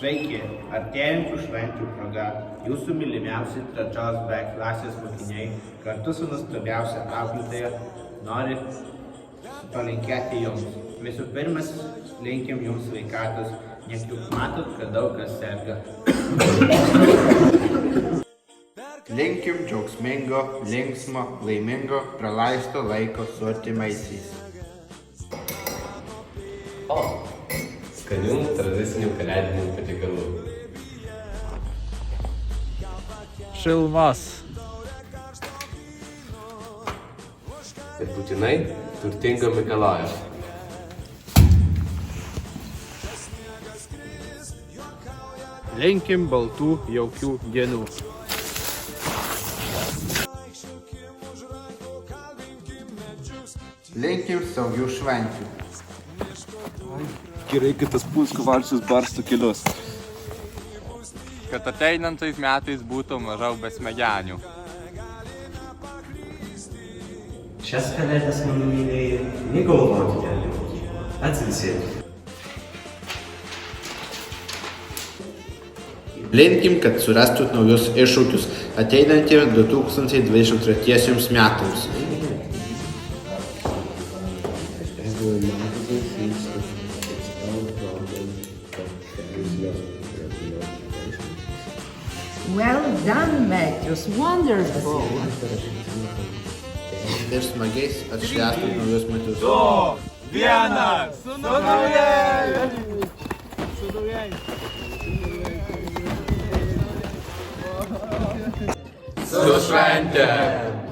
Sveiki, artėjančių švenčių proga jūsų mylimiausi 3 B klasės mokiniai kartu su nuostabiausia auklėtoja nori palinkėti jums. Visų pirma, linkim jums sveikatos, nes juk matot, kad daug kas serga. Linkim džiaugsmingo, linksmo, laimingo, praleisto laiko su artimaisiais. Skanių tradicinių kalėdinių patiekalų. Šilumos. Ir būtinai turtingo Mikalojaus. Linkim baltų jaukių dienų. Linkim saugių švenčių. Gerai, kad tas Punsko valsas barsto kelius. Kad ateinantais metais būtų mažiau besmegenių. Šias kalėdas, mano mylėjai, negalvokite apie mokyklą. Atsilisėkite. Linkim, kad surastų naujus iššūkius ateinantiems 2023 metams. Well done, Matthews. Wonderful. Ir smagiais atšvęstų naujus metus. 2, 1, su naujais! Su šventėm!